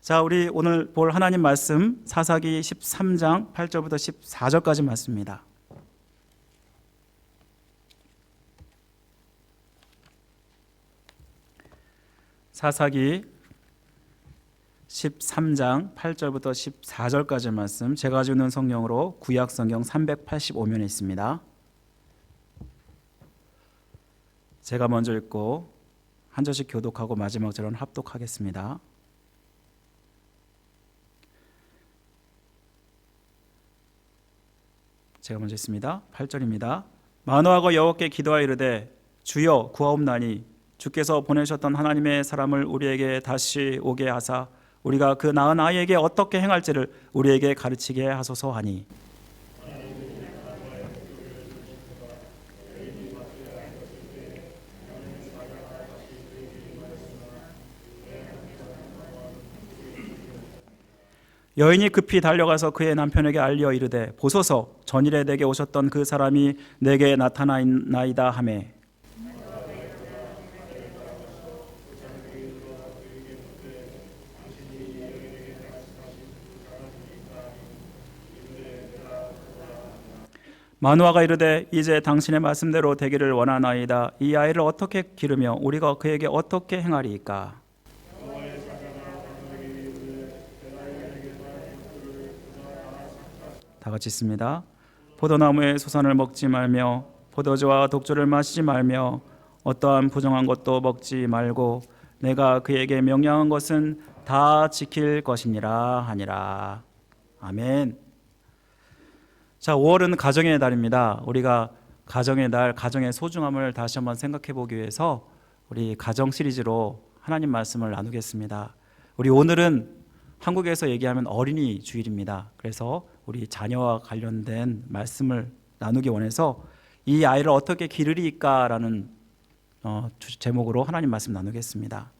자, 우리 오늘 볼 하나님 말씀 사사기 13장 8절부터 14절까지 말씀입니다. 사사기 13장 8절부터 14절까지 말씀, 제가 가지고 있는 성경으로 구약 성경 385면에 있습니다. 제가 먼저 읽고 한 절씩 교독하고 마지막 절은 합독하겠습니다. 제가 먼저 읽습니다. 8절입니다. 마노아가 여호와께 기도하여 이르되 주여 구하옵나니 주께서 보내셨던 하나님의 사람을 우리에게 다시 오게 하사 우리가 그 낳은 아이에게 어떻게 행할지를 우리에게 가르치게 하소서 하니, 여인이 급히 달려가서 그의 남편에게 알려 이르되 보소서 전일에 내게 오셨던 그 사람이 내게 나타나이다 하매, 마누아가 이르되 이제 당신의 말씀대로 되기를 원하나이다. 이 아이를 어떻게 기르며 우리가 그에게 어떻게 행하리이까? 다 같이 있습니다. 포도나무의 소산을 먹지 말며 포도주와 독주를 마시지 말며 어떠한 부정한 것도 먹지 말고 내가 그에게 명령한 것은 다 지킬 것이니라 하니라. 아멘. 자, 5월은 가정의 달입니다. 우리가 가정의 달, 가정의 소중함을 다시 한번 생각해 보기 위해서 우리 가정 시리즈로 하나님 말씀을 나누겠습니다. 우리 오늘은 한국에서 얘기하면 어린이 주일입니다. 그래서 우리 자녀와 관련된 말씀을 나누기 원해서 이 아이를 어떻게 기르리까라는 제목으로 하나님 말씀 나누겠습니다.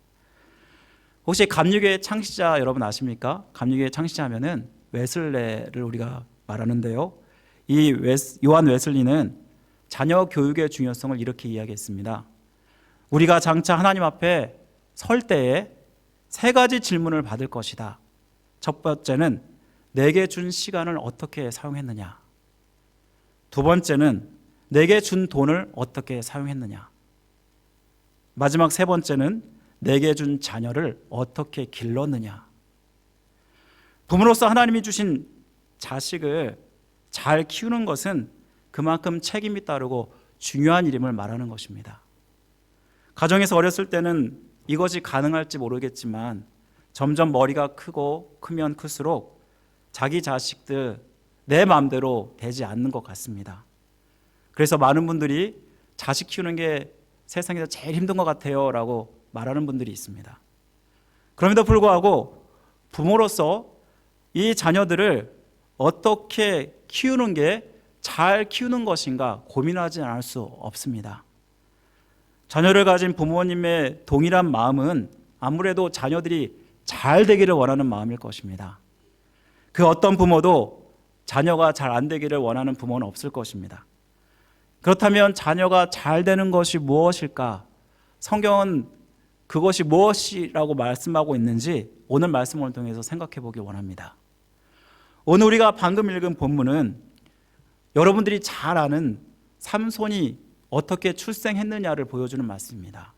혹시 감리교의 창시자 여러분 아십니까? 감리교의 창시자 하면은 웨슬레를 우리가 말하는데요. 이 요한 웨슬리는 자녀 교육의 중요성을 이렇게 이야기했습니다. 우리가 장차 하나님 앞에 설 때에 세 가지 질문을 받을 것이다. 첫 번째는 내게 준 시간을 어떻게 사용했느냐. 두 번째는 내게 준 돈을 어떻게 사용했느냐. 마지막 세 번째는 내게 준 자녀를 어떻게 길렀느냐. 부모로서 하나님이 주신 자식을 잘 키우는 것은 그만큼 책임이 따르고 중요한 일임을 말하는 것입니다. 가정에서 어렸을 때는 이것이 가능할지 모르겠지만 점점 머리가 크면 클수록 자기 자식들 내 마음대로 되지 않는 것 같습니다. 그래서 많은 분들이 자식 키우는 게 세상에서 제일 힘든 것 같아요 라고 말하는 분들이 있습니다. 그럼에도 불구하고 부모로서 이 자녀들을 어떻게 키우는 게 잘 키우는 것인가 고민하지 않을 수 없습니다. 자녀를 가진 부모님의 동일한 마음은 아무래도 자녀들이 잘 되기를 원하는 마음일 것입니다. 그 어떤 부모도 자녀가 잘 안 되기를 원하는 부모는 없을 것입니다. 그렇다면 자녀가 잘 되는 것이 무엇일까? 성경은 그것이 무엇이라고 말씀하고 있는지 오늘 말씀을 통해서 생각해 보기 원합니다. 오늘 우리가 방금 읽은 본문은 여러분들이 잘 아는 삼손이 어떻게 출생했느냐를 보여주는 말씀입니다.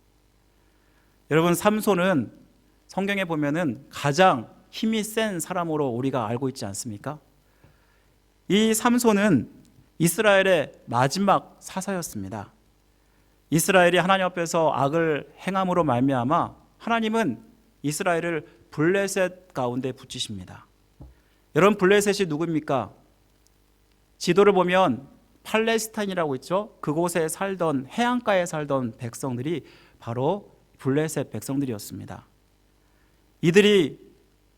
여러분, 삼손은 성경에 보면은 가장 힘이 센 사람으로 우리가 알고 있지 않습니까? 이 삼손은 이스라엘의 마지막 사사였습니다. 이스라엘이 하나님 앞에서 악을 행함으로 말미암아 하나님은 이스라엘을 블레셋 가운데 붙이십니다. 여러분, 블레셋이 누구입니까? 지도를 보면 팔레스타인이라고 있죠. 그곳에 살던 해안가에 살던 백성들이 바로 블레셋 백성들이었습니다. 이들이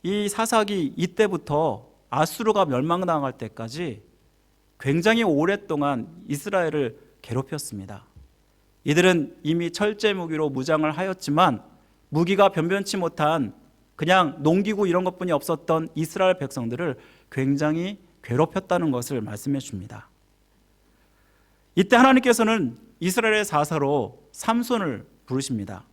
이 사사기 이때부터 아수르가 멸망당할 때까지 굉장히 오랫동안 이스라엘을 괴롭혔습니다. 이들은 이미 철제 무기로 무장을 하였지만 무기가 변변치 못한 그냥 농기구 이런 것뿐이 없었던 이스라엘 백성들을 굉장히 괴롭혔다는 것을 말씀해 줍니다. 이때 하나님께서는 이스라엘의 사사로 삼손을 부르십니다.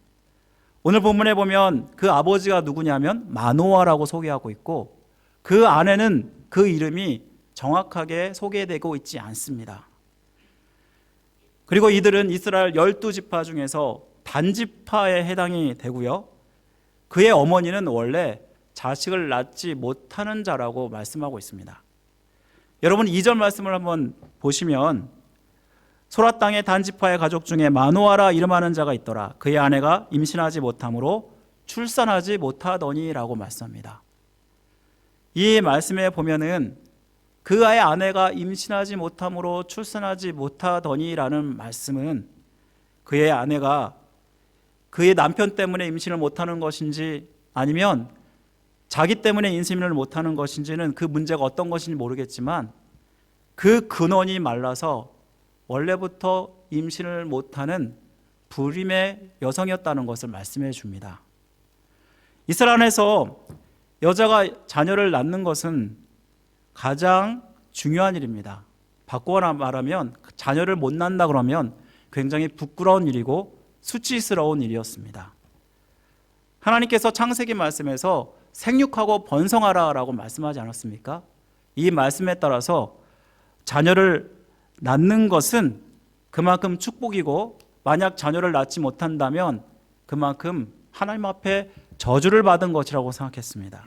오늘 본문에 보면 그 아버지가 누구냐면 마노아라고 소개하고 있고 그 안에는 그 이름이 정확하게 소개되고 있지 않습니다. 그리고 이들은 이스라엘 12지파 중에서 단지파에 해당이 되고요. 그의 어머니는 원래 자식을 낳지 못하는 자라고 말씀하고 있습니다. 여러분 2절 말씀을 한번 보시면 소라 땅의 단지파의 가족 중에 마노아라 이름하는 자가 있더라. 그의 아내가 임신하지 못함으로 출산하지 못하더니라고 말씀합니다. 이 말씀에 보면은 그의 아내가 임신하지 못함으로 출산하지 못하더니라는 말씀은 그의 아내가 그의 남편 때문에 임신을 못하는 것인지 아니면 자기 때문에 임신을 못하는 것인지는 그 문제가 어떤 것인지 모르겠지만 그 근원이 말라서 원래부터 임신을 못하는 불임의 여성이었다는 것을 말씀해 줍니다. 이스라엘에서 여자가 자녀를 낳는 것은 가장 중요한 일입니다. 바꾸어 말하면 자녀를 못 낳는다 그러면 굉장히 부끄러운 일이고 수치스러운 일이었습니다. 하나님께서 창세기 말씀에서 생육하고 번성하라라고 말씀하지 않았습니까? 이 말씀에 따라서 자녀를 낳는 것은 그만큼 축복이고 만약 자녀를 낳지 못한다면 그만큼 하나님 앞에 저주를 받은 것이라고 생각했습니다.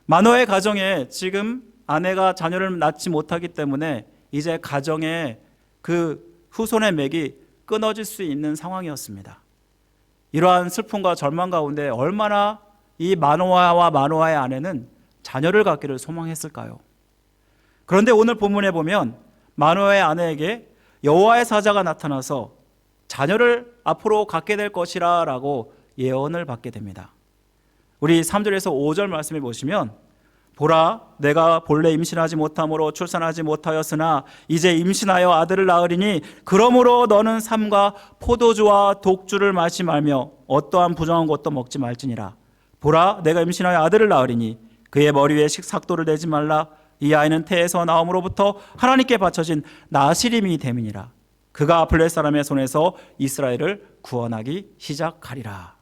마노아의 가정에 지금 아내가 자녀를 낳지 못하기 때문에 이제 가정의 그 후손의 맥이 끊어질 수 있는 상황이었습니다. 이러한 슬픔과 절망 가운데 얼마나 이 마노아와 마노아의 아내는 자녀를 갖기를 소망했을까요? 그런데 오늘 본문에 보면 마노아의 아내에게 여호와의 사자가 나타나서 자녀를 앞으로 갖게 될 것이라 라고 예언을 받게 됩니다. 우리 3절에서 5절 말씀해 보시면 보라 내가 본래 임신하지 못함으로 출산하지 못하였으나 이제 임신하여 아들을 낳으리니 그러므로 너는 삼가 포도주와 독주를 마시지 말며 어떠한 부정한 것도 먹지 말지니라. 보라 내가 임신하여 아들을 낳으리니 그의 머리 위에 식삭도를 내지 말라. 이 아이는 태에서 나옴으로부터 하나님께 바쳐진 나시림이 됨이니라. 그가 블레 사람의 손에서 이스라엘을 구원하기 시작하리라.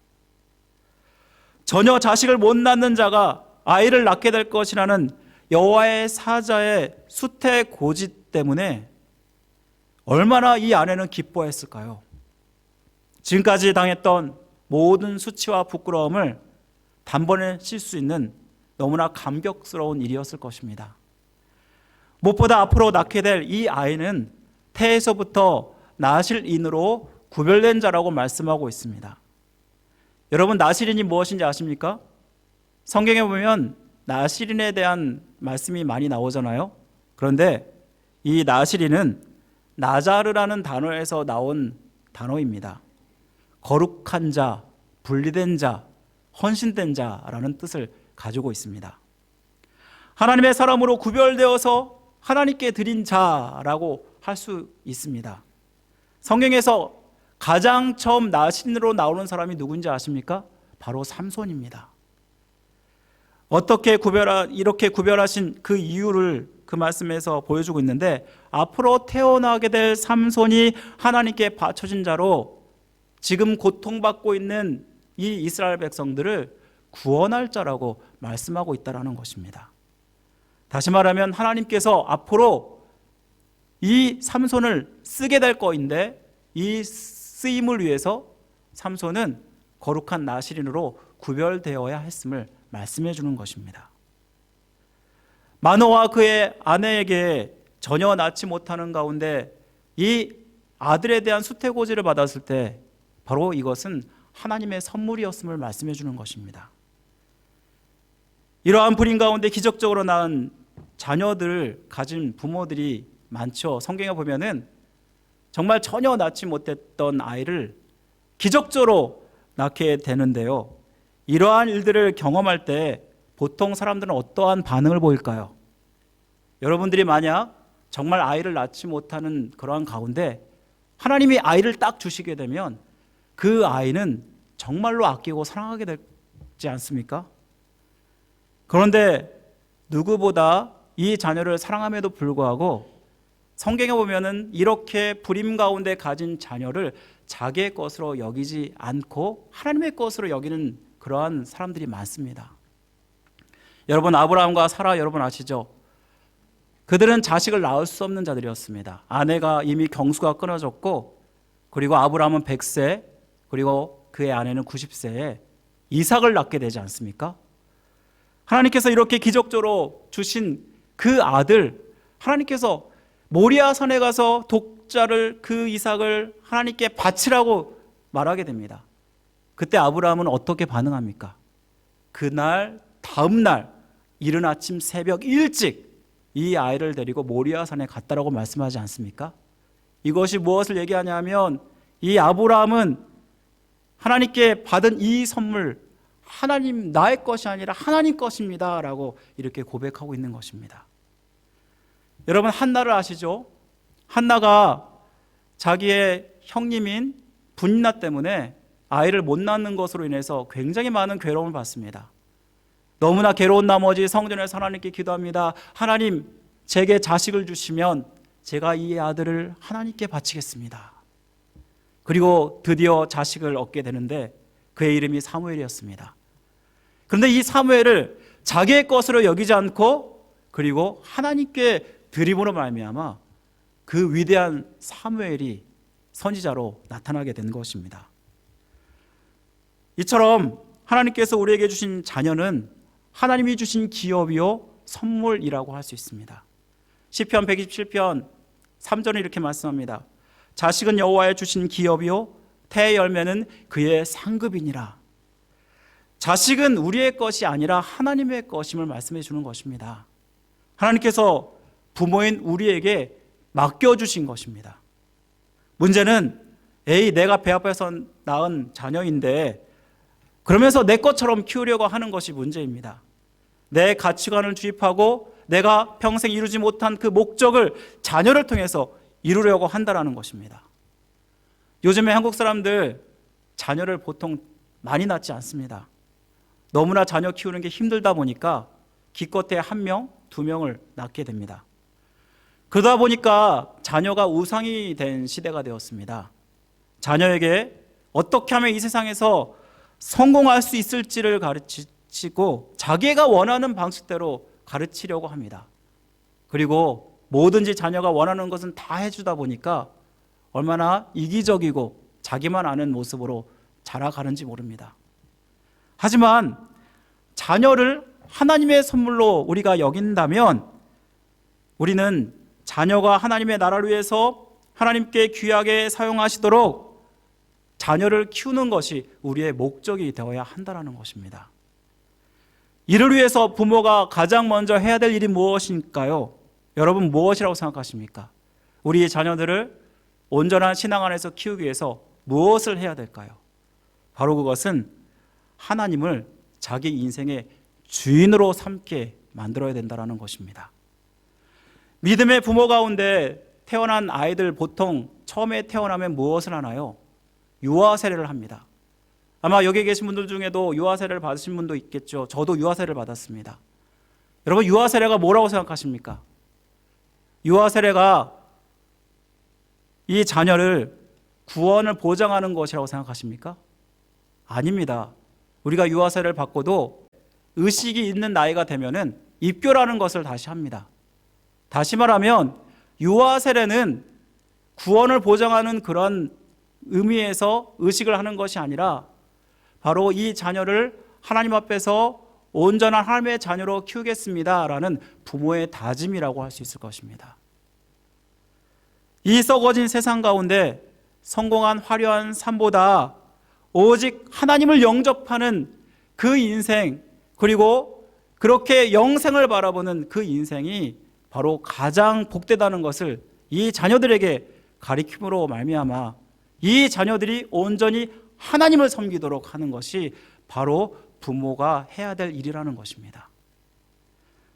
전혀 자식을 못 낳는 자가 아이를 낳게 될 것이라는 여호와의 사자의 수태 고지 때문에 얼마나 이 아내는 기뻐했을까요? 지금까지 당했던 모든 수치와 부끄러움을 단번에 칠 수 있는 너무나 감격스러운 일이었을 것입니다. 무엇보다 앞으로 낳게 될 이 아이는 태에서부터 나실인으로 구별된 자라고 말씀하고 있습니다. 여러분 나실인이 무엇인지 아십니까? 성경에 보면 나실인에 대한 말씀이 많이 나오잖아요. 그런데 이 나실인은 나자르라는 단어에서 나온 단어입니다. 거룩한 자, 분리된 자, 헌신된 자라는 뜻을 가지고 있습니다. 하나님의 사람으로 구별되어서 하나님께 드린 자라고 할 수 있습니다. 성경에서 가장 처음 나신으로 나오는 사람이 누군지 아십니까? 바로 삼손입니다. 어떻게 이렇게 구별하신 그 이유를 그 말씀에서 보여주고 있는데 앞으로 태어나게 될 삼손이 하나님께 바쳐진 자로 지금 고통받고 있는 이 이스라엘 백성들을 구원할 자라고 말씀하고 있다는 것입니다. 다시 말하면 하나님께서 앞으로 이 삼손을 쓰게 될 거인데 이 쓰임을 위해서 삼손은 거룩한 나실인으로 구별되어야 했음을 말씀해 주는 것입니다. 마노아와 그의 아내에게 전혀 낳지 못하는 가운데 이 아들에 대한 수태고지를 받았을 때 바로 이것은 하나님의 선물이었음을 말씀해 주는 것입니다. 이러한 불임 가운데 기적적으로 낳은 자녀들을 가진 부모들이 많죠. 성경에 보면은 정말 전혀 낳지 못했던 아이를 기적적으로 낳게 되는데요. 이러한 일들을 경험할 때 보통 사람들은 어떠한 반응을 보일까요? 여러분들이 만약 정말 아이를 낳지 못하는 그러한 가운데 하나님이 아이를 딱 주시게 되면 그 아이는 정말로 아끼고 사랑하게 되지 않습니까? 그런데 누구보다 이 자녀를 사랑함에도 불구하고 성경에 보면은 이렇게 불임 가운데 가진 자녀를 자기의 것으로 여기지 않고 하나님의 것으로 여기는 그러한 사람들이 많습니다. 여러분, 아브라함과 사라 여러분 아시죠? 그들은 자식을 낳을 수 없는 자들이었습니다. 아내가 이미 경수가 끊어졌고, 그리고 아브라함은 100세, 그리고 그의 아내는 90세에 이삭을 낳게 되지 않습니까? 하나님께서 이렇게 기적적으로 주신 그 아들, 하나님께서 모리아 산에 가서 독자를, 그 이삭을 하나님께 바치라고 말하게 됩니다. 그때 아브라함은 어떻게 반응합니까? 그날 다음 날 이른 아침 새벽 일찍 이 아이를 데리고 모리아 산에 갔다라고 말씀하지 않습니까? 이것이 무엇을 얘기하냐면 이 아브라함은 하나님께 받은 이 선물, 하나님 나의 것이 아니라 하나님 것입니다 라고 이렇게 고백하고 있는 것입니다. 여러분, 한나를 아시죠? 한나가 자기의 형님인 분이나 때문에 아이를 못 낳는 것으로 인해서 굉장히 많은 괴로움을 받습니다. 너무나 괴로운 나머지 성전에서 하나님께 기도합니다. 하나님, 제게 자식을 주시면 제가 이 아들을 하나님께 바치겠습니다. 그리고 드디어 자식을 얻게 되는데 그의 이름이 사무엘이었습니다. 그런데 이 사무엘을 자기의 것으로 여기지 않고 그리고 하나님께 드림으로 말미암아 그 위대한 사무엘이 선지자로 나타나게 된 것입니다. 이처럼 하나님께서 우리에게 주신 자녀는 하나님이 주신 기업이요 선물이라고 할 수 있습니다. 시편 127편 3절은 이렇게 말씀합니다. 자식은 여호와의 주신 기업이요 태의 열매는 그의 상급이니라. 자식은 우리의 것이 아니라 하나님의 것임을 말씀해 주는 것입니다. 하나님께서 부모인 우리에게 맡겨주신 것입니다. 문제는 내가 배 앞에서 낳은 자녀인데 그러면서 내 것처럼 키우려고 하는 것이 문제입니다. 내 가치관을 주입하고 내가 평생 이루지 못한 그 목적을 자녀를 통해서 이루려고 한다는 것입니다. 요즘에 한국 사람들 자녀를 보통 많이 낳지 않습니다. 너무나 자녀 키우는 게 힘들다 보니까 기껏해 1명, 2명을 낳게 됩니다. 그러다 보니까 자녀가 우상이 된 시대가 되었습니다. 자녀에게 어떻게 하면 이 세상에서 성공할 수 있을지를 가르치고 자기가 원하는 방식대로 가르치려고 합니다. 그리고 뭐든지 자녀가 원하는 것은 다 해주다 보니까 얼마나 이기적이고 자기만 아는 모습으로 자라가는지 모릅니다. 하지만 자녀를 하나님의 선물로 우리가 여긴다면 우리는 자녀가 하나님의 나라를 위해서 하나님께 귀하게 사용하시도록 자녀를 키우는 것이 우리의 목적이 되어야 한다는 것입니다. 이를 위해서 부모가 가장 먼저 해야 될 일이 무엇일까요? 여러분, 무엇이라고 생각하십니까? 우리 자녀들을 온전한 신앙 안에서 키우기 위해서 무엇을 해야 될까요? 바로 그것은 하나님을 자기 인생의 주인으로 삼게 만들어야 된다는 것입니다. 믿음의 부모 가운데 태어난 아이들 보통 처음에 태어나면 무엇을 하나요? 유아 세례를 합니다. 아마 여기 계신 분들 중에도 유아 세례를 받으신 분도 있겠죠. 저도 유아 세례를 받았습니다. 여러분, 유아 세례가 뭐라고 생각하십니까? 유아 세례가 이 자녀를 구원을 보장하는 것이라고 생각하십니까? 아닙니다. 우리가 유아 세례를 받고도 의식이 있는 나이가 되면은 입교라는 것을 다시 합니다. 다시 말하면 유아 세례는 구원을 보장하는 그런 의미에서 의식을 하는 것이 아니라 바로 이 자녀를 하나님 앞에서 온전한 하나님의 자녀로 키우겠습니다라는 부모의 다짐이라고 할 수 있을 것입니다. 이 썩어진 세상 가운데 성공한 화려한 삶보다 오직 하나님을 영접하는 그 인생, 그리고 그렇게 영생을 바라보는 그 인생이 바로 가장 복되다는 것을 이 자녀들에게 가르침으로 말미암아 이 자녀들이 온전히 하나님을 섬기도록 하는 것이 바로 부모가 해야 될 일이라는 것입니다.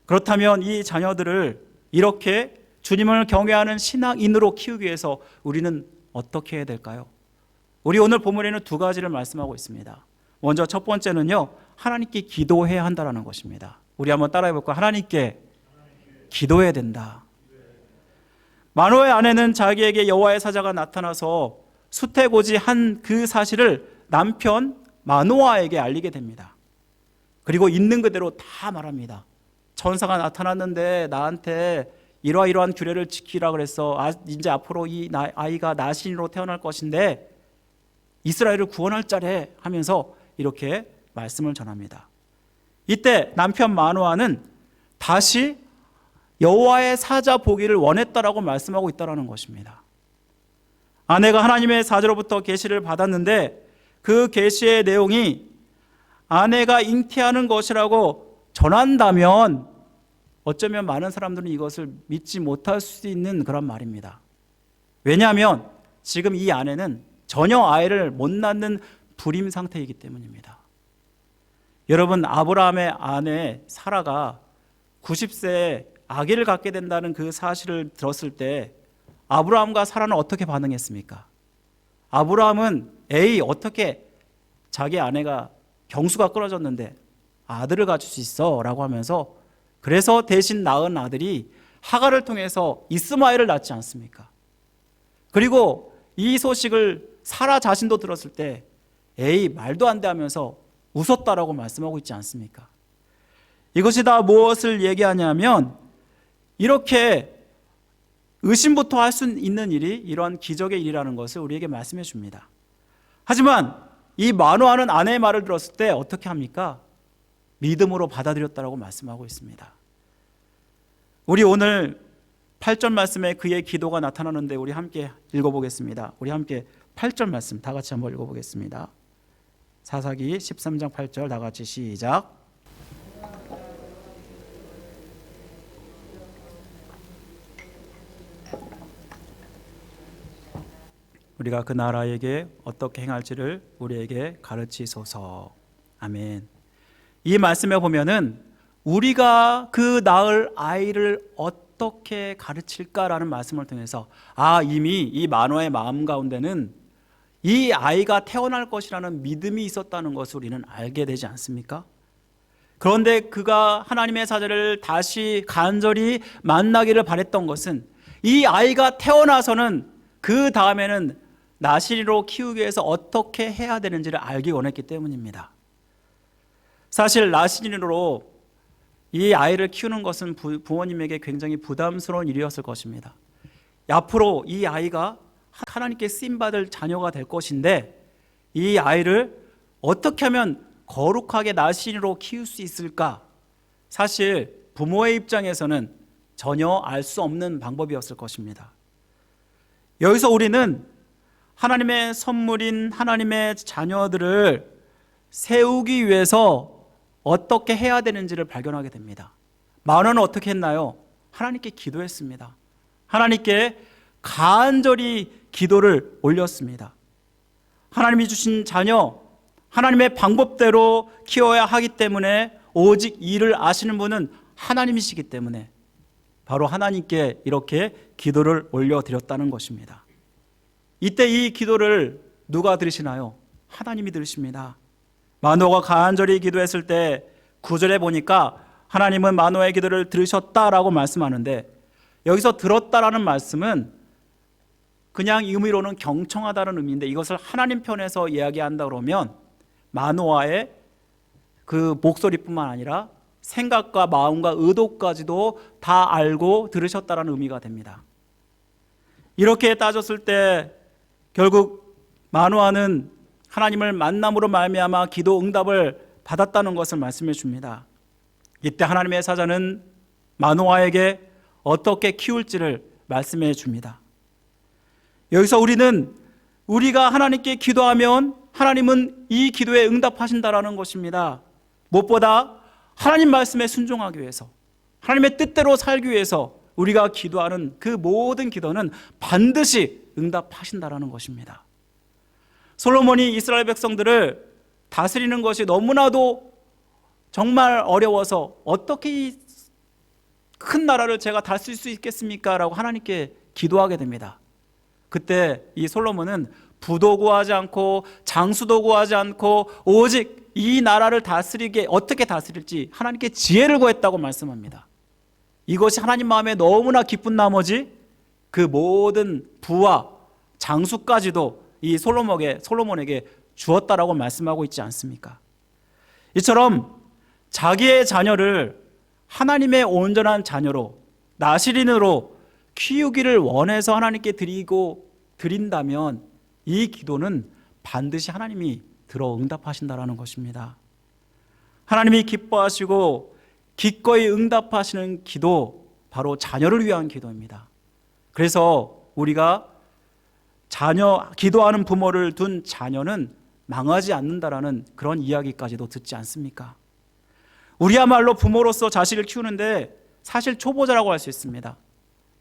그렇다면 이 자녀들을 이렇게 주님을 경외하는 신앙인으로 키우기 위해서 우리는 어떻게 해야 될까요? 우리 오늘 본문에는 2가지를 말씀하고 있습니다. 먼저 첫 번째는요, 하나님께 기도해야 한다는 것입니다. 우리 한번 따라해 볼까요? 하나님께 기도해야 된다. 마노아의 아내는 자기에게 여호와의 사자가 나타나서 수태고지한 그 사실을 남편 마노아에게 알리게 됩니다. 그리고 있는 그대로 다 말합니다. 천사가 나타났는데 나한테 이러이러한 규례를 지키라 그랬어. 이제 앞으로 이 아이가 나신으로 태어날 것인데 이스라엘을 구원할 자래 하면서 이렇게 말씀을 전합니다. 이때 남편 마노아는 다시 여호와의 사자 보기를 원했다라고 말씀하고 있다는 것입니다. 아내가 하나님의 사자로부터 계시를 받았는데 그 계시의 내용이 아내가 잉태하는 것이라고 전한다면 어쩌면 많은 사람들은 이것을 믿지 못할 수 있는 그런 말입니다. 왜냐하면 지금 이 아내는 전혀 아이를 못 낳는 불임 상태이기 때문입니다. 여러분, 아브라함의 아내 사라가 90세에 아기를 갖게 된다는 그 사실을 들었을 때 아브라함과 사라는 어떻게 반응했습니까? 아브라함은 어떻게 자기 아내가 경수가 끊어졌는데 아들을 가질 수 있어 라고 하면서 그래서 대신 낳은 아들이 하갈을 통해서 이스마엘을 낳지 않습니까? 그리고 이 소식을 사라 자신도 들었을 때 말도 안 돼 하면서 웃었다라고 말씀하고 있지 않습니까? 이것이 다 무엇을 얘기하냐면 이렇게 의심부터 할 수 있는 일이 이러한 기적의 일이라는 것을 우리에게 말씀해 줍니다. 하지만 이 마노아는 아내의 말을 들었을 때 어떻게 합니까? 믿음으로 받아들였다라고 말씀하고 있습니다. 우리 오늘 8절 말씀에 그의 기도가 나타나는데 우리 함께 읽어보겠습니다. 우리 함께 8절 말씀 다 같이 한번 읽어보겠습니다. 사사기 13장 8절 다 같이 시작. 우리가 그 나라에게 어떻게 행할지를 우리에게 가르치소서. 아멘. 이 말씀에 보면은 우리가 그 낳을 아이를 어떻게 가르칠까라는 말씀을 통해서 이미 이 마노아의 마음 가운데는 이 아이가 태어날 것이라는 믿음이 있었다는 것을 우리는 알게 되지 않습니까? 그런데 그가 하나님의 사자를 다시 간절히 만나기를 바랬던 것은 이 아이가 태어나서는 그 다음에는 나시리로 키우기 위해서 어떻게 해야 되는지를 알기 원했기 때문입니다. 사실 나시리로 이 아이를 키우는 것은 부모님에게 굉장히 부담스러운 일이었을 것입니다. 앞으로 이 아이가 하나님께 쓰임받을 자녀가 될 것인데 이 아이를 어떻게 하면 거룩하게 나시리로 키울 수 있을까? 사실 부모의 입장에서는 전혀 알 수 없는 방법이었을 것입니다. 여기서 우리는 하나님의 선물인 하나님의 자녀들을 세우기 위해서 어떻게 해야 되는지를 발견하게 됩니다. 마노아는 어떻게 했나요? 하나님께 기도했습니다. 하나님께 간절히 기도를 올렸습니다. 하나님이 주신 자녀, 하나님의 방법대로 키워야 하기 때문에 오직 이를 아시는 분은 하나님이시기 때문에 바로 하나님께 이렇게 기도를 올려드렸다는 것입니다. 이때 이 기도를 누가 들으시나요? 하나님이 들으십니다. 마노아가 간절히 기도했을 때 9절에 보니까 하나님은 마노아의 기도를 들으셨다라고 말씀하는데 여기서 들었다라는 말씀은 그냥 의미로는 경청하다는 의미인데 이것을 하나님 편에서 이야기한다 그러면 마노아의 그 목소리뿐만 아니라 생각과 마음과 의도까지도 다 알고 들으셨다라는 의미가 됩니다. 이렇게 따졌을 때 결국 마노아는 하나님을 만남으로 말미암아 기도 응답을 받았다는 것을 말씀해 줍니다. 이때 하나님의 사자는 마노아에게 어떻게 키울지를 말씀해 줍니다. 여기서 우리가 하나님께 기도하면 하나님은 이 기도에 응답하신다라는 것입니다. 무엇보다 하나님 말씀에 순종하기 위해서 하나님의 뜻대로 살기 위해서 우리가 기도하는 그 모든 기도는 반드시 응답하신다라는 것입니다. 솔로몬이 이스라엘 백성들을 다스리는 것이 너무나도 정말 어려워서 어떻게 이 큰 나라를 제가 다스릴 수 있겠습니까? 라고 하나님께 기도하게 됩니다. 그때 이 솔로몬은 부도 구하지 않고 장수도 구하지 않고 오직 이 나라를 다스리게 어떻게 다스릴지 하나님께 지혜를 구했다고 말씀합니다. 이것이 하나님 마음에 너무나 기쁜 나머지 그 모든 부와 장수까지도 이 솔로몬에게 주었다라고 말씀하고 있지 않습니까? 이처럼 자기의 자녀를 하나님의 온전한 자녀로, 나실인으로 키우기를 원해서 하나님께 드린다면 이 기도는 반드시 하나님이 들어 응답하신다라는 것입니다. 하나님이 기뻐하시고 기꺼이 응답하시는 기도, 바로 자녀를 위한 기도입니다. 그래서 우리가 기도하는 부모를 둔 자녀는 망하지 않는다라는 그런 이야기까지도 듣지 않습니까? 우리야말로 부모로서 자식을 키우는데 사실 초보자라고 할 수 있습니다.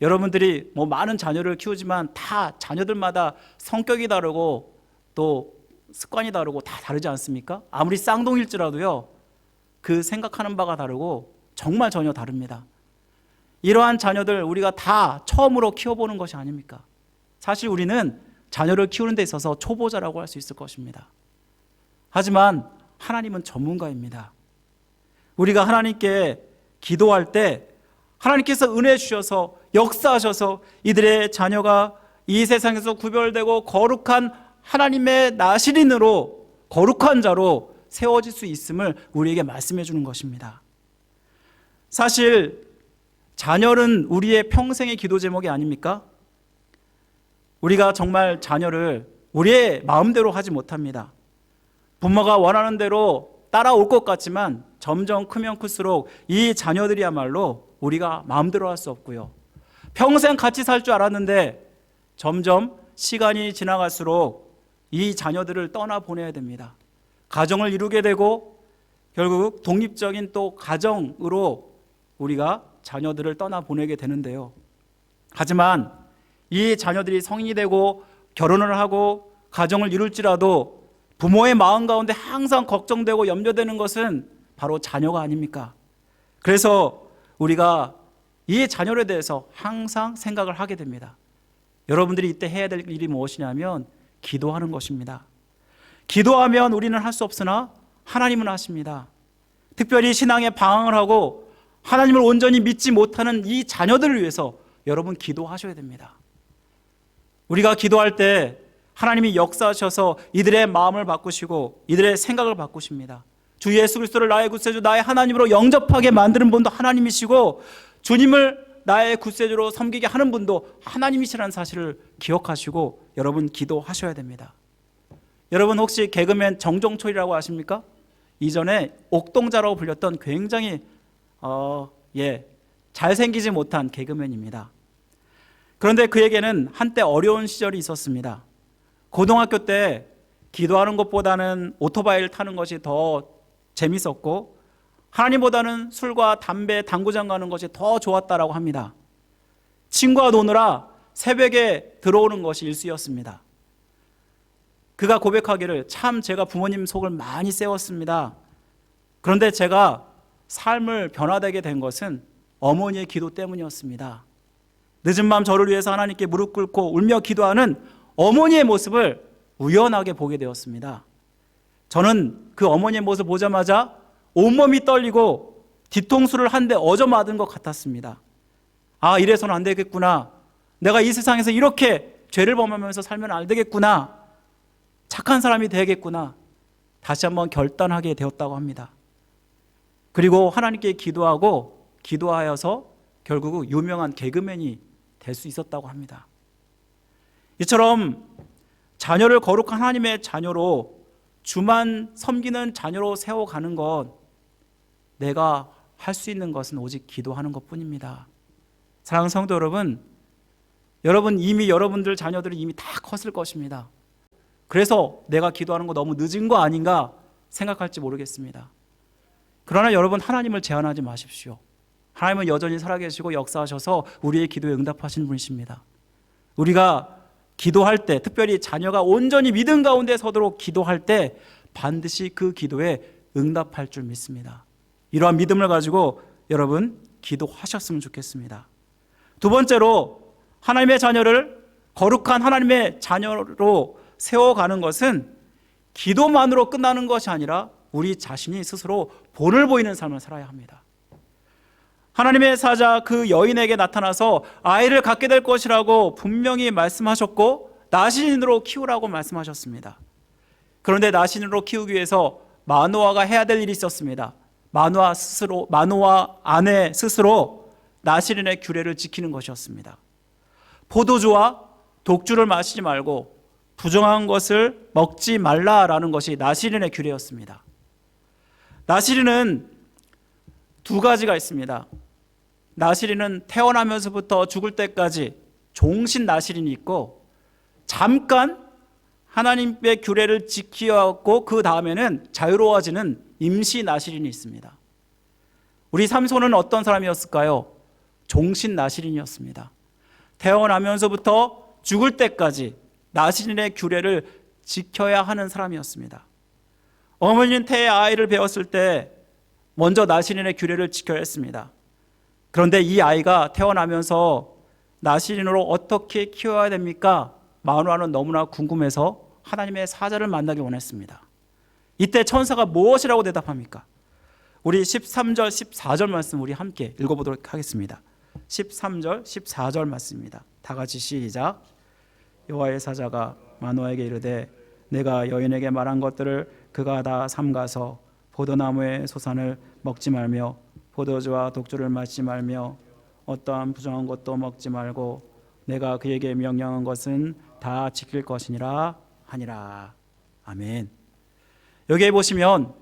여러분들이 많은 자녀를 키우지만 다 자녀들마다 성격이 다르고 또 습관이 다르고 다 다르지 않습니까? 아무리 쌍둥이일지라도요, 그 생각하는 바가 다르고 정말 전혀 다릅니다. 이러한 자녀들 우리가 다 처음으로 키워보는 것이 아닙니까? 사실 우리는 자녀를 키우는 데 있어서 초보자라고 할 수 있을 것입니다. 하지만 하나님은 전문가입니다. 우리가 하나님께 기도할 때 하나님께서 은혜 주셔서 역사하셔서 이들의 자녀가 이 세상에서 구별되고 거룩한 하나님의 나실인으로, 거룩한 자로 세워질 수 있음을 우리에게 말씀해 주는 것입니다. 사실 자녀는 우리의 평생의 기도 제목이 아닙니까? 우리가 정말 자녀를 우리의 마음대로 하지 못합니다. 부모가 원하는 대로 따라올 것 같지만 점점 크면 클수록 이 자녀들이야말로 우리가 마음대로 할 수 없고요, 평생 같이 살 줄 알았는데 점점 시간이 지나갈수록 이 자녀들을 떠나보내야 됩니다. 가정을 이루게 되고 결국 독립적인 또 가정으로 우리가 자녀들을 떠나보내게 되는데요. 하지만 이 자녀들이 성인이 되고 결혼을 하고 가정을 이룰지라도 부모의 마음 가운데 항상 걱정되고 염려되는 것은 바로 자녀가 아닙니까? 그래서 우리가 이 자녀에 대해서 항상 생각을 하게 됩니다. 여러분들이 이때 해야 될 일이 무엇이냐면 기도하는 것입니다. 기도하면 우리는 할 수 없으나 하나님은 하십니다. 특별히 신앙에 방황을 하고 하나님을 온전히 믿지 못하는 이 자녀들을 위해서 여러분 기도하셔야 됩니다. 우리가 기도할 때 하나님이 역사하셔서 이들의 마음을 바꾸시고 이들의 생각을 바꾸십니다. 주 예수 그리스도를 나의 구세주, 나의 하나님으로 영접하게 만드는 분도 하나님이시고 주님을 나의 구세주로 섬기게 하는 분도 하나님이시라는 사실을 기억하시고 여러분 기도하셔야 됩니다. 여러분 혹시 개그맨 정종철이라고 아십니까? 이전에 옥동자라고 불렸던 굉장히 잘생기지 못한 개그맨입니다. 그런데 그에게는 한때 어려운 시절이 있었습니다. 고등학교 때 기도하는 것보다는 오토바이를 타는 것이 더 재밌었고 하나님보다는 술과 담배, 당구장 가는 것이 더 좋았다라고 합니다. 친구와 노느라 새벽에 들어오는 것이 일쑤였습니다. 그가 고백하기를, 참 제가 부모님 속을 많이 쎄웠습니다. 그런데 제가 삶을 변화되게 된 것은 어머니의 기도 때문이었습니다. 늦은 밤 저를 위해서 하나님께 무릎 꿇고 울며 기도하는 어머니의 모습을 우연하게 보게 되었습니다. 저는 그 어머니의 모습을 보자마자 온몸이 떨리고 뒤통수를 한 대 얻어맞은 것 같았습니다. 아, 이래서는 안 되겠구나. 내가 이 세상에서 이렇게 죄를 범하면서 살면 안 되겠구나. 착한 사람이 되겠구나. 다시 한번 결단하게 되었다고 합니다. 그리고 하나님께 기도하여서 결국 유명한 개그맨이 될 수 있었다고 합니다. 이처럼 자녀를 거룩한 하나님의 자녀로, 주만 섬기는 자녀로 세워가는 것, 내가 할 수 있는 것은 오직 기도하는 것뿐입니다. 사랑하는 성도 여러분, 이미 여러분들 자녀들이 이미 다 컸을 것입니다. 그래서 내가 기도하는 거 너무 늦은 거 아닌가 생각할지 모르겠습니다. 그러나 여러분, 하나님을 제한하지 마십시오. 하나님은 여전히 살아계시고 역사하셔서 우리의 기도에 응답하시는 분이십니다. 우리가 기도할 때, 특별히 자녀가 온전히 믿음 가운데 서도록 기도할 때 반드시 그 기도에 응답할 줄 믿습니다. 이러한 믿음을 가지고 여러분 기도하셨으면 좋겠습니다. 두 번째로, 하나님의 자녀를 거룩한 하나님의 자녀로 세워가는 것은 기도만으로 끝나는 것이 아니라 우리 자신이 스스로 본을 보이는 삶을 살아야 합니다. 하나님의 사자 그 여인에게 나타나서 아이를 갖게 될 것이라고 분명히 말씀하셨고 나신인으로 키우라고 말씀하셨습니다. 그런데 나신인으로 키우기 위해서 마노아가 해야 될 일이 있었습니다. 마노아 아내 스스로 나신인의 규례를 지키는 것이었습니다. 포도주와 독주를 마시지 말고 부정한 것을 먹지 말라라는 것이 나신인의 규례였습니다. 나신인은 두 가지가 있습니다. 나실인은 태어나면서부터 죽을 때까지 종신 나실인이 있고, 잠깐 하나님의 규례를 지키었고 그 다음에는 자유로워지는 임시 나실인이 있습니다. 우리 삼손은 어떤 사람이었을까요? 종신 나실인이었습니다. 태어나면서부터 죽을 때까지 나실인의 규례를 지켜야 하는 사람이었습니다. 어머니는 태에 아이를 배웠을 때 먼저 나실인의 규례를 지켜야 했습니다. 그런데 이 아이가 태어나면서 나실인으로 어떻게 키워야 됩니까? 마누아는 너무나 궁금해서 하나님의 사자를 만나기 원했습니다. 이때 천사가 무엇이라고 대답합니까? 우리 13절, 14절 말씀 우리 함께 읽어보도록 하겠습니다. 13절, 14절 말씀입니다. 다 같이 시작. 여호와의 사자가 마노아에게 이르되 내가 여인에게 말한 것들을 그가 다 삼가서 포도나무의 소산을 먹지 말며 포도주와 독주를 마시지 말며 어떠한 부정한 것도 먹지 말고 내가 그에게 명령한 것은 다 지킬 것이니라 하니라. 아멘. 여기에 보시면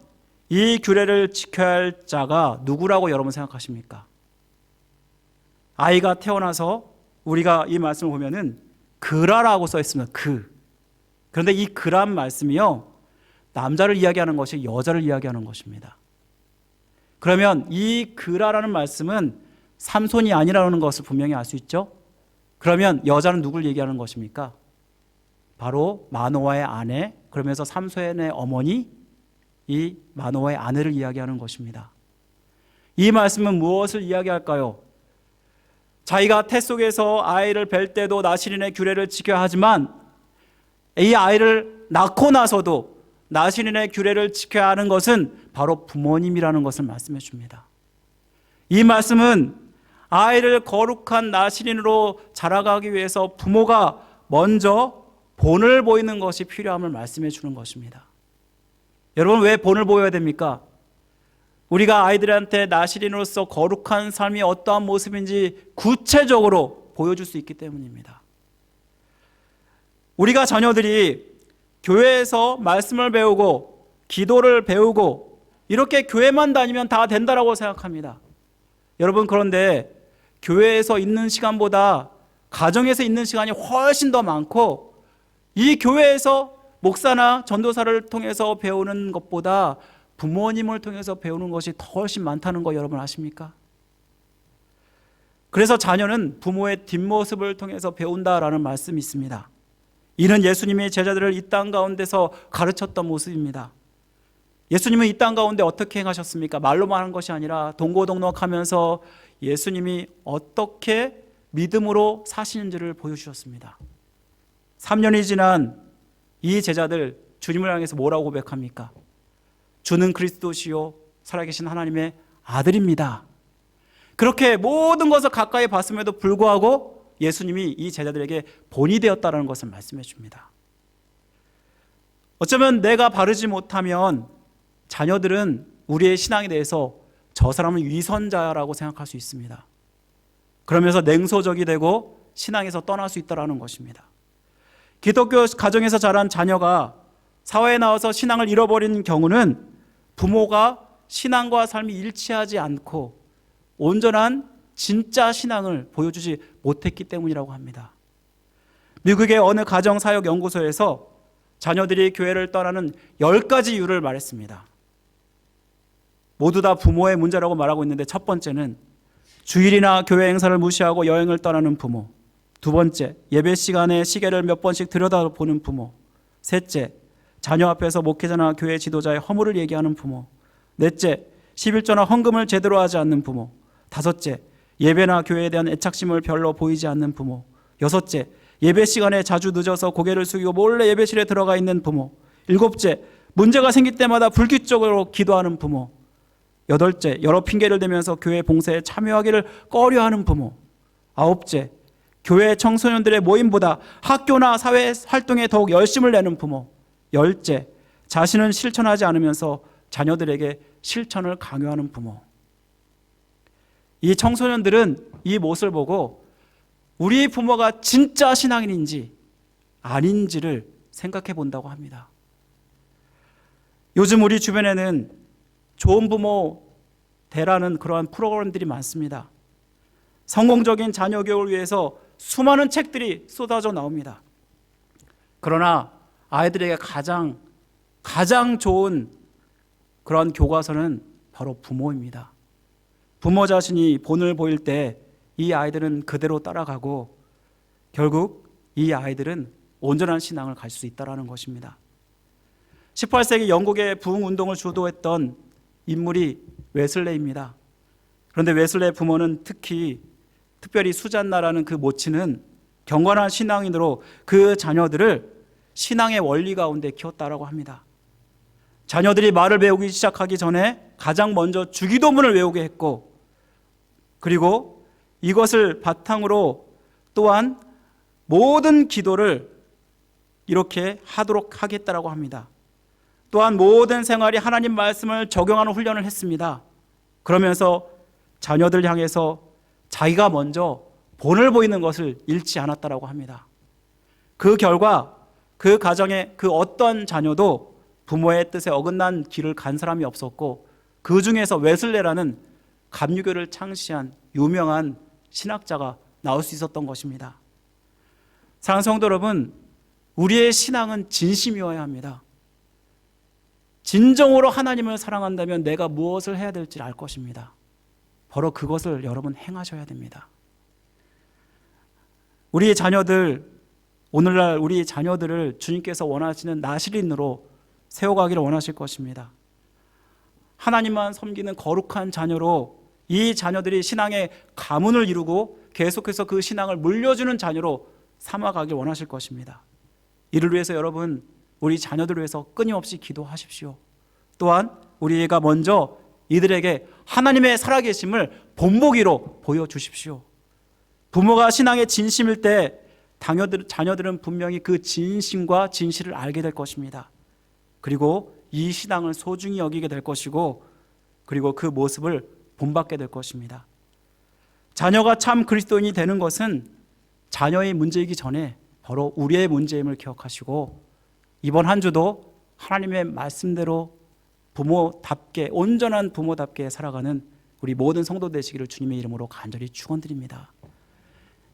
이 규례를 지켜야 할 자가 누구라고 여러분 생각하십니까? 아이가 태어나서 우리가 이 말씀을 보면은 그라라고 써 있습니다. 그런데 이 그란 말씀이요, 남자를 이야기하는 것이 여자를 이야기하는 것입니다. 그러면 이 그라라는 말씀은 삼손이 아니라는 것을 분명히 알 수 있죠. 그러면 여자는 누굴 얘기하는 것입니까? 바로 마노아의 아내, 그러면서 삼손의 어머니, 이 마노아의 아내를 이야기하는 것입니다. 이 말씀은 무엇을 이야기할까요? 자기가 태 속에서 아이를 뵐 때도 나실인의 규례를 지켜야 하지만 이 아이를 낳고 나서도 나실인의 규례를 지켜야 하는 것은 바로 부모님이라는 것을 말씀해 줍니다. 이 말씀은 아이를 거룩한 나실인으로 자라가기 위해서 부모가 먼저 본을 보이는 것이 필요함을 말씀해 주는 것입니다. 여러분, 왜 본을 보여야 됩니까? 우리가 아이들한테 나실인으로서 거룩한 삶이 어떠한 모습인지 구체적으로 보여줄 수 있기 때문입니다. 우리가 자녀들이 교회에서 말씀을 배우고 기도를 배우고 이렇게 교회만 다니면 다 된다라고 생각합니다. 여러분, 그런데 교회에서 있는 시간보다 가정에서 있는 시간이 훨씬 더 많고, 이 교회에서 목사나 전도사를 통해서 배우는 것보다 부모님을 통해서 배우는 것이 더 훨씬 많다는 거 여러분 아십니까? 그래서 자녀는 부모의 뒷모습을 통해서 배운다라는 말씀이 있습니다. 이는 예수님이 제자들을 이 땅 가운데서 가르쳤던 모습입니다. 예수님은 이 땅 가운데 어떻게 행하셨습니까? 말로만 한 것이 아니라 동고동락하면서 예수님이 어떻게 믿음으로 사시는지를 보여주셨습니다. 3년이 지난 이 제자들 주님을 향해서 뭐라고 고백합니까? 주는 그리스도시요 살아계신 하나님의 아들입니다. 그렇게 모든 것을 가까이 봤음에도 불구하고 예수님이 이 제자들에게 본이 되었다는 것을 말씀해 줍니다. 어쩌면 내가 바르지 못하면 자녀들은 우리의 신앙에 대해서 저 사람은 위선자라고 생각할 수 있습니다. 그러면서 냉소적이 되고 신앙에서 떠날 수 있다는 것입니다. 기독교 가정에서 자란 자녀가 사회에 나와서 신앙을 잃어버리는 경우는 부모가 신앙과 삶이 일치하지 않고 온전한 진짜 신앙을 보여주지 못했기 때문이라고 합니다. 미국의 어느 가정사역연구소에서 자녀들이 교회를 떠나는 10가지 이유를 말했습니다. 모두 다 부모의 문제라고 말하고 있는데, 첫 번째는 주일이나 교회 행사를 무시하고 여행을 떠나는 부모, 두 번째, 예배 시간에 시계를 몇 번씩 들여다보는 부모, 셋째, 자녀 앞에서 목회자나 교회 지도자의 허물을 얘기하는 부모, 넷째, 11조나 헌금을 제대로 하지 않는 부모, 다섯째, 예배나 교회에 대한 애착심을 별로 보이지 않는 부모, 여섯째, 예배 시간에 자주 늦어서 고개를 숙이고 몰래 예배실에 들어가 있는 부모, 일곱째, 문제가 생길 때마다 불규칙적으로 기도하는 부모, 8째, 여러 핑계를 대면서 교회 봉사에 참여하기를 꺼려하는 부모. 9째, 교회 청소년들의 모임보다 학교나 사회 활동에 더욱 열심을 내는 부모. 10째, 자신은 실천하지 않으면서 자녀들에게 실천을 강요하는 부모. 이 청소년들은 이 모습을 보고 우리 부모가 진짜 신앙인인지 아닌지를 생각해 본다고 합니다. 요즘 우리 주변에는 좋은 부모 되라는 그러한 프로그램들이 많습니다. 성공적인 자녀 교육을 위해서 수많은 책들이 쏟아져 나옵니다. 그러나 아이들에게 가장 좋은 그런 교과서는 바로 부모입니다. 부모 자신이 본을 보일 때 이 아이들은 그대로 따라가고 결국 이 아이들은 온전한 신앙을 갈 수 있다는 것입니다. 18세기 영국의 부흥운동을 주도했던 인물이 웨슬레이입니다. 그런데 웨슬레의 부모는 특별히 수잔나라는 그 모친은 경건한 신앙인으로 그 자녀들을 신앙의 원리 가운데 키웠다라고 합니다. 자녀들이 말을 배우기 시작하기 전에 가장 먼저 주기도문을 외우게 했고, 그리고 이것을 바탕으로 또한 모든 기도를 이렇게 하도록 하겠다라고 합니다. 또한 모든 생활이 하나님 말씀을 적용하는 훈련을 했습니다. 그러면서 자녀들 향해서 자기가 먼저 본을 보이는 것을 잃지 않았다라고 합니다. 그 결과 그 가정의 그 어떤 자녀도 부모의 뜻에 어긋난 길을 간 사람이 없었고, 그 중에서 웨슬레라는 감리교를 창시한 유명한 신학자가 나올 수 있었던 것입니다. 사랑하는 성도 여러분, 우리의 신앙은 진심이어야 합니다. 진정으로 하나님을 사랑한다면 내가 무엇을 해야 될지 알 것입니다. 바로 그것을 여러분 행하셔야 됩니다. 우리 자녀들, 오늘날 우리 자녀들을 주님께서 원하시는 나실인으로 세워가기를 원하실 것입니다. 하나님만 섬기는 거룩한 자녀로 이 자녀들이 신앙의 가문을 이루고 계속해서 그 신앙을 물려주는 자녀로 삼아가길 원하실 것입니다. 이를 위해서 여러분, 우리 자녀들을 위해서 끊임없이 기도하십시오. 또한 우리가 먼저 이들에게 하나님의 살아계심을 본보기로 보여주십시오. 부모가 신앙의 진심일 때 자녀들은 분명히 그 진심과 진실을 알게 될 것입니다. 그리고 이 신앙을 소중히 여기게 될 것이고, 그리고 그 모습을 본받게 될 것입니다. 자녀가 참 그리스도인이 되는 것은 자녀의 문제이기 전에 바로 우리의 문제임을 기억하시고, 이번 한 주도 하나님의 말씀대로 부모답게, 온전한 부모답게 살아가는 우리 모든 성도 되시기를 주님의 이름으로 간절히 축원드립니다.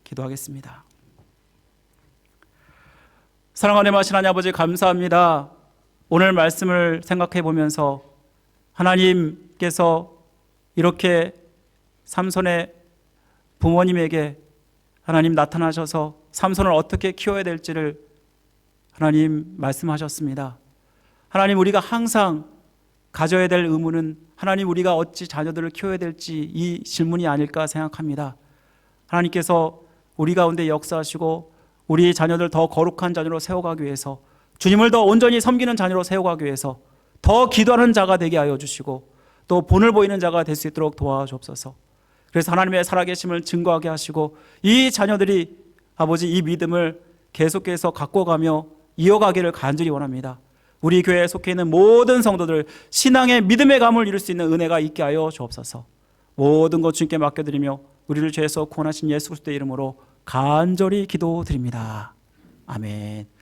기도하겠습니다. 사랑하는 하나님 아버지, 감사합니다. 오늘 말씀을 생각해 보면서 하나님께서 이렇게 삼손의 부모님에게 하나님 나타나셔서 삼손을 어떻게 키워야 될지를 하나님 말씀하셨습니다. 하나님, 우리가 항상 가져야 될 의무는 하나님, 우리가 어찌 자녀들을 키워야 될지 이 질문이 아닐까 생각합니다. 하나님께서 우리 가운데 역사하시고 우리 자녀들 더 거룩한 자녀로 세워가기 위해서, 주님을 더 온전히 섬기는 자녀로 세워가기 위해서 더 기도하는 자가 되게 하여 주시고, 또 본을 보이는 자가 될 수 있도록 도와주옵소서. 그래서 하나님의 살아계심을 증거하게 하시고, 이 자녀들이 아버지 이 믿음을 계속해서 갖고 가며 이어가기를 간절히 원합니다. 우리 교회에 속해 있는 모든 성도들 신앙의 믿음의 감을 이룰 수 있는 은혜가 있게 하여 주옵소서. 모든 것 주님께 맡겨드리며 우리를 죄에서 구원하신 예수 그리스도의 이름으로 간절히 기도드립니다. 아멘.